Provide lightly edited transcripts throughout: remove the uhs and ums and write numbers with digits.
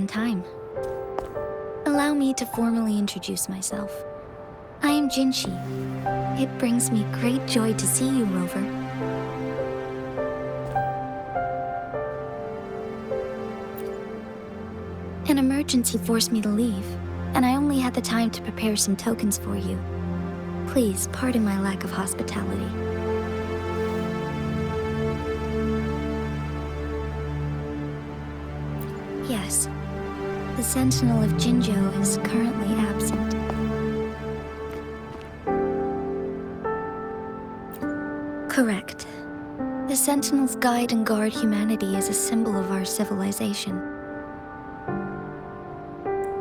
on time. Allow me to formally introduce myself. I am Jinshi. It brings me great joy to see you, Rover. An emergency forced me to leave, and I only had the time to prepare some tokens for you. Please pardon my lack of hospitality. Yes, the Sentinel of Jinzhou is currently absent. Correct. The Sentinels guide and guard humanity as a symbol of our civilization.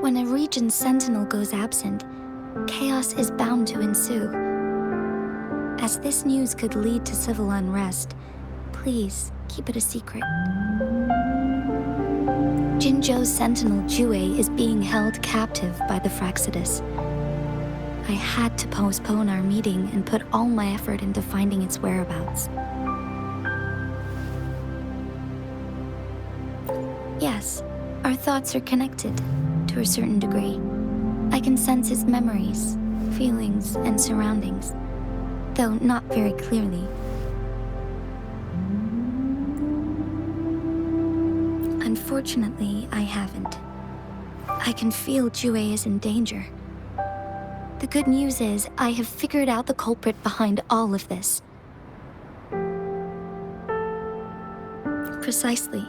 When a region's Sentinel goes absent, chaos is bound to ensue. As this news could lead to civil unrest, please keep it a secret. Jinzhou's Sentinel Jue is being held captive by the Fraxidus. I had to postpone our meeting and put all my effort into finding its whereabouts. Yes, our thoughts are connected, to a certain degree. I can sense his memories, feelings, and surroundings, though not very clearly. Unfortunately, I haven't. I can feel Jue is in danger. The good news is, I have figured out the culprit behind all of this. Precisely.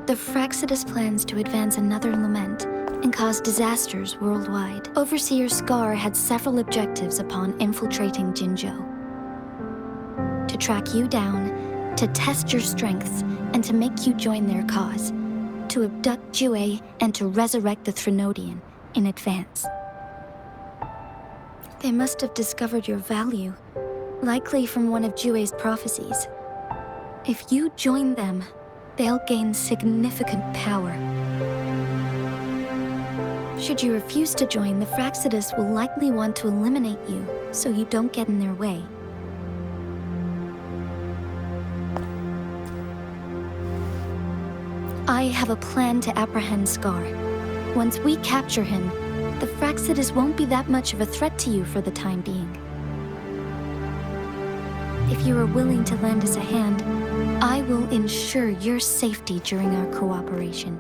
The Fraxidus plans to advance another Lament and cause disasters worldwide. Overseer Scar had several objectives upon infiltrating Jinzhou. To track you down, to test your strengths, and to make you join their cause. To abduct Jue and to resurrect the Threnodian in advance. They must have discovered your value, likely from one of Jue's prophecies. If you join them, they'll gain significant power. Should you refuse to join, the Fraxidus will likely want to eliminate you, so you don't get in their way. I have a plan to apprehend Scar. Once we capture him, the Fraxidus won't be that much of a threat to you for the time being. If you are willing to lend us a hand, I will ensure your safety during our cooperation.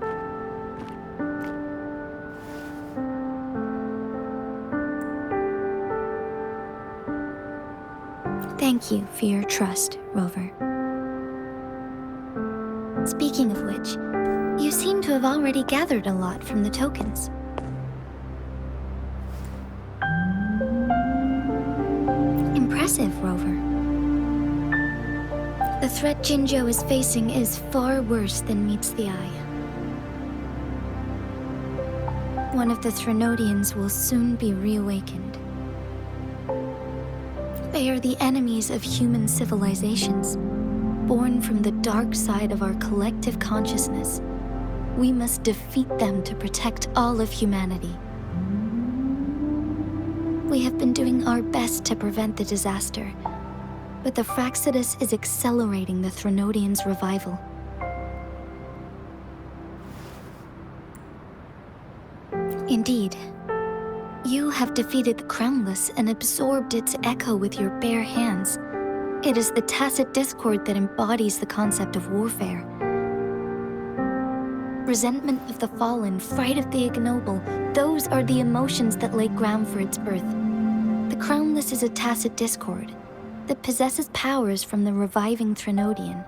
Thank you for your trust, Rover. Speaking of which, you seem to have already gathered a lot from the tokens. Impressive, Rover. The threat Jinzhou is facing is far worse than meets the eye. One of the Threnodians will soon be reawakened. They are the enemies of human civilizations, born from the dark side of our collective consciousness. We must defeat them to protect all of humanity. We have been doing our best to prevent the disaster, but the Fraxidus is accelerating the Threnodian's revival. Indeed, you have defeated the Crownless and absorbed its echo with your bare hands. It is the tacit discord that embodies the concept of warfare. Resentment of the fallen, fright of the ignoble, those are the emotions that lay ground for its birth. The Crownless is a tacit discord that possesses powers from the reviving Threnodian.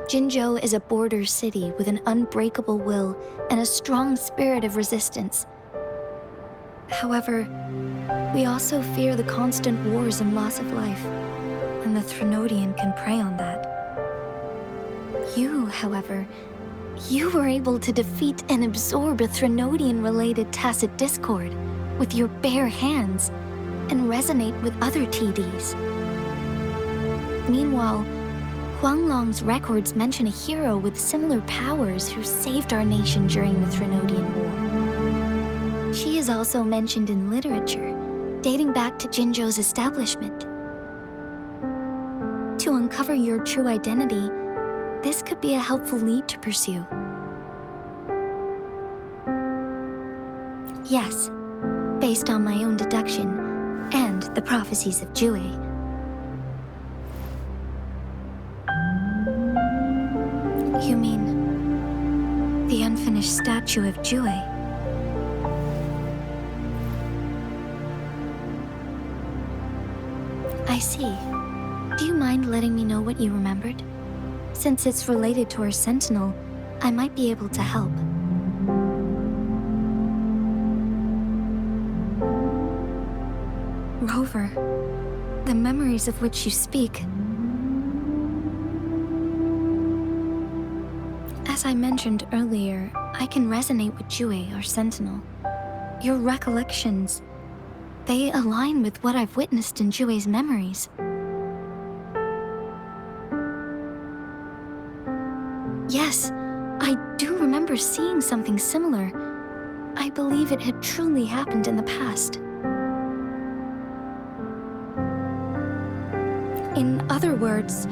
Jinzhou is a border city with an unbreakable will and a strong spirit of resistance. However, we also fear the constant wars and loss of life, and the Threnodian can prey on that. You, however, you were able to defeat and absorb a Threnodian-related tacit discord with your bare hands and resonate with other TDs. Meanwhile, Huanglong's records mention a hero with similar powers who saved our nation during the Threnodian War. She is also mentioned in literature, dating back to Jinzhou's establishment. To uncover your true identity, this could be a helpful lead to pursue. Yes, based on my own deduction and the prophecies of Jue. You mean the unfinished statue of Jue? I see. Do you mind letting me know what you remembered? Since it's related to our sentinel, I might be able to help. Rover, the memories of which you speak. As I mentioned earlier, I can resonate with Jue, our sentinel. Your recollections, they align with what I've witnessed in Jue's memories. Yes, I do remember seeing something similar. I believe it had truly happened in the past. In other words,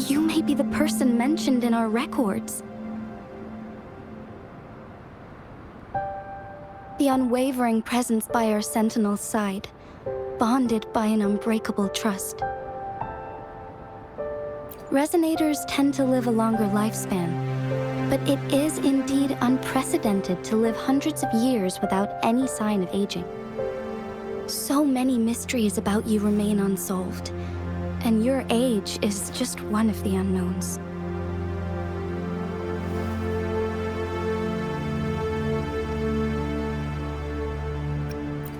you may be the person mentioned in our records. The unwavering presence by our sentinel's side, bonded by an unbreakable trust. Resonators tend to live a longer lifespan, but it is indeed unprecedented to live hundreds of years without any sign of aging. So many mysteries about you remain unsolved, and your age is just one of the unknowns.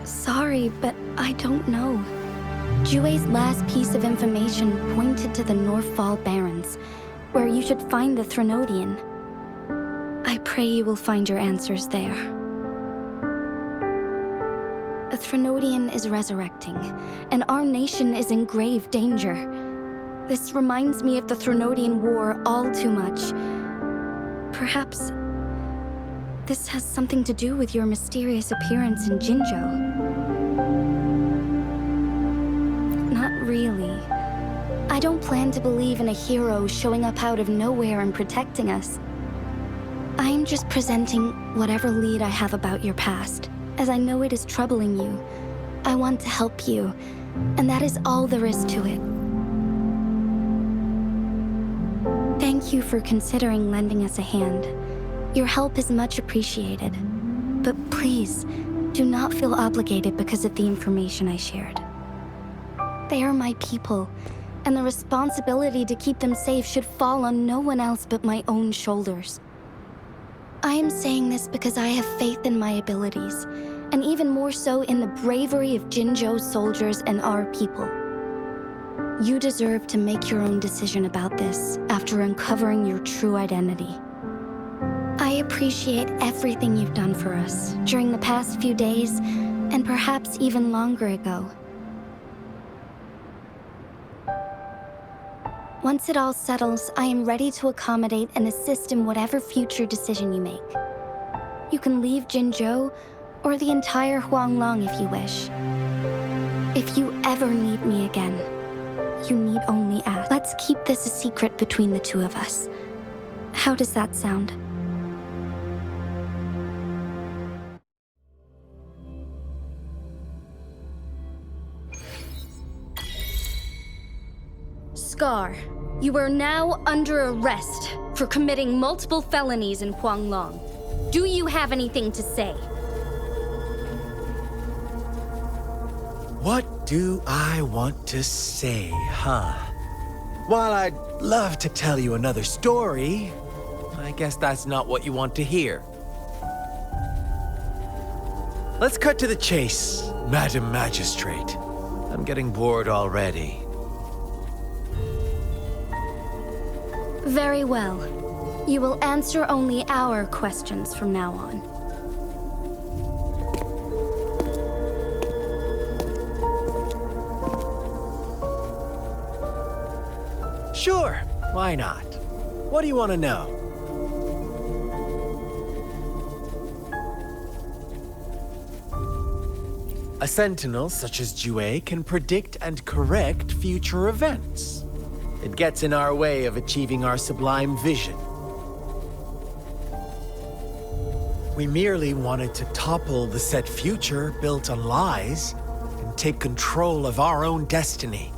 Sorry, but I don't know. Jue's last piece of information pointed to the Northfall Barrens, where you should find the Threnodian. I pray you will find your answers there. A Threnodian is resurrecting, and our nation is in grave danger. This reminds me of the Threnodian War all too much. Perhaps this has something to do with your mysterious appearance in Jinzhou. Not really. I don't plan to believe in a hero showing up out of nowhere and protecting us. I'm just presenting whatever lead I have about your past, as I know it is troubling you. I want to help you, and that is all there is to it. Thank you for considering lending us a hand. Your help is much appreciated. But please, do not feel obligated because of the information I shared. They are my people, and the responsibility to keep them safe should fall on no one else but my own shoulders. I am saying this because I have faith in my abilities, and even more so in the bravery of Jinzhou's soldiers and our people. You deserve to make your own decision about this after uncovering your true identity. I appreciate everything you've done for us during the past few days, and perhaps even longer ago. Once it all settles, I am ready to accommodate and assist in whatever future decision you make. You can leave Jinzhou, or the entire Huanglong if you wish. If you ever need me again, you need only ask. Let's keep this a secret between the two of us. How does that sound? Scar, you are now under arrest for committing multiple felonies in Huanglong. Do you have anything to say? What do I want to say, huh? While I'd love to tell you another story, I guess that's not what you want to hear. Let's cut to the chase, Madam Magistrate. I'm getting bored already. Very well. You will answer only our questions from now on. Sure, why not? What do you want to know? A sentinel such as Jue can predict and correct future events. It gets in our way of achieving our sublime vision. we merely wanted to topple the set future built on lies and take control of our own destiny.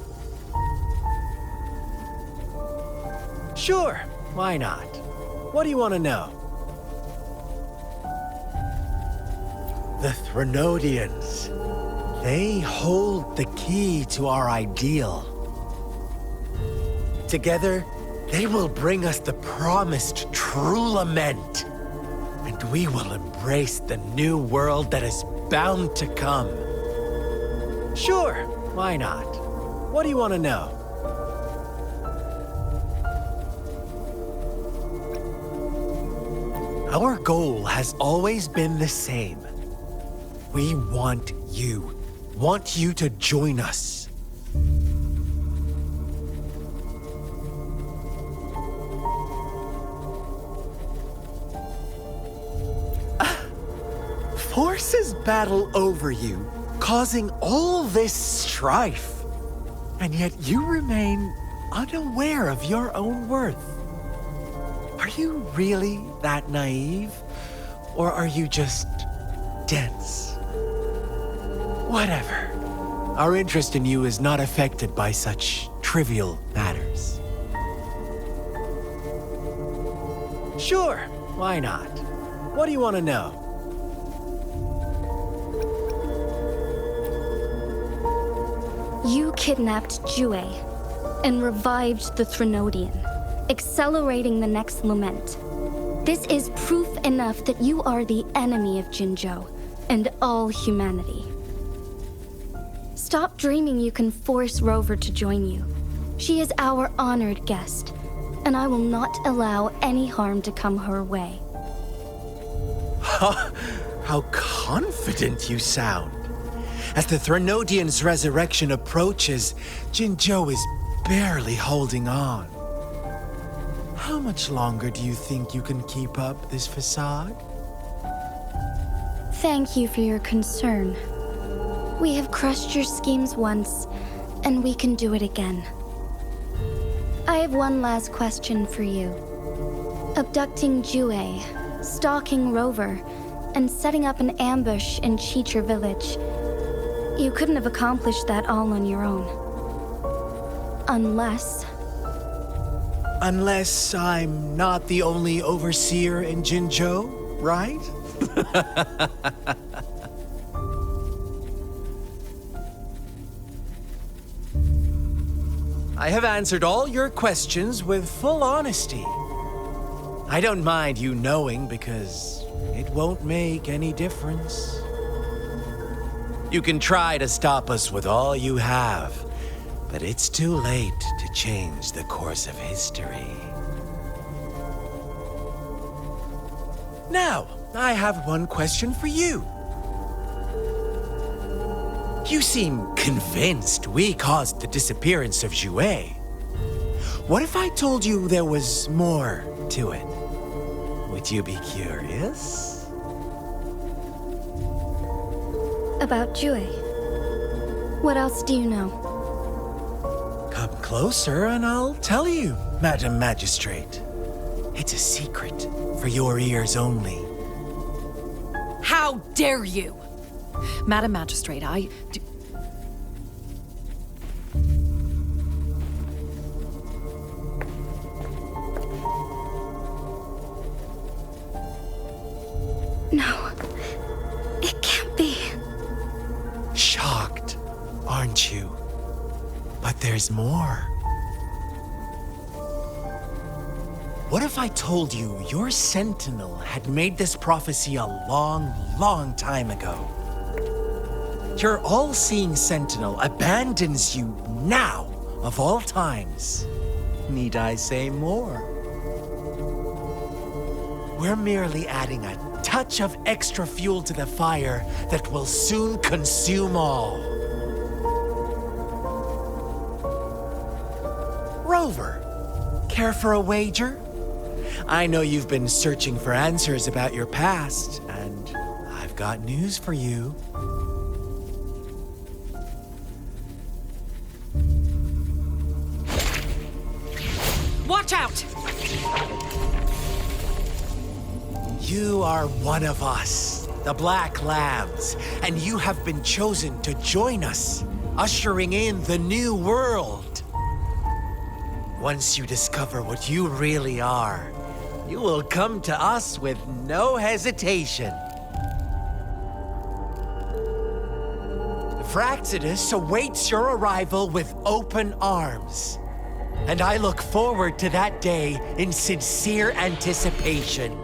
Sure, why not? What do you want to know? The Threnodians. They hold the key to our ideal. Together, they will bring us the promised true Lament. And we will embrace the new world that is bound to come. Sure, why not? What do you want to know? Our goal has always been the same. We want you to join us. Forces battle over you, causing all this strife. And yet you remain unaware of your own worth. Are you really that naive? Or are you just dense? Whatever. Our interest in you is not affected by such trivial matters. Sure, why not? What do you want to know? You kidnapped Jue and revived the Threnodian, accelerating the next Lament. This is proof enough that you are the enemy of Jinzhou and all humanity. Stop dreaming you can force Rover to join you. She is our honored guest, and I will not allow any harm to come her way. How confident you sound. As the Threnodian's resurrection approaches, Jinzhou is barely holding on. How much longer do you think you can keep up this facade? Thank you for your concern. We have crushed your schemes once, and we can do it again. I have one last question for you. Abducting Jue, stalking Rover, and setting up an ambush in Cheecher village. You couldn't have accomplished that all on your own. Unless I'm not the only overseer in Jinzhou, right? I have answered all your questions with full honesty. I don't mind you knowing because it won't make any difference. You can try to stop us with all you have, but it's too late to change the course of history. Now, I have one question for you. You seem convinced we caused the disappearance of Jue. What if I told you there was more to it? Would you be curious? about Jue. What else do you know? Come closer and I'll tell you, Madam Magistrate. It's a secret for your ears only. How dare you! Madam Magistrate, No, it can't be. Shocked, aren't you? But there's more. What if I told you your sentinel had made this prophecy a long, long time ago? Your all-seeing sentinel abandons you now, of all times. Need I say more? We're merely adding a touch of extra fuel to the fire that will soon consume all. Rover, care for a wager? I know you've been searching for answers about your past, and I've got news for you. watch out! You are one of us, the Black Lambs, and you have been chosen to join us, ushering in the new world. Once you discover what you really are, you will come to us with no hesitation. Fraxidus awaits your arrival with open arms. And I look forward to that day in sincere anticipation.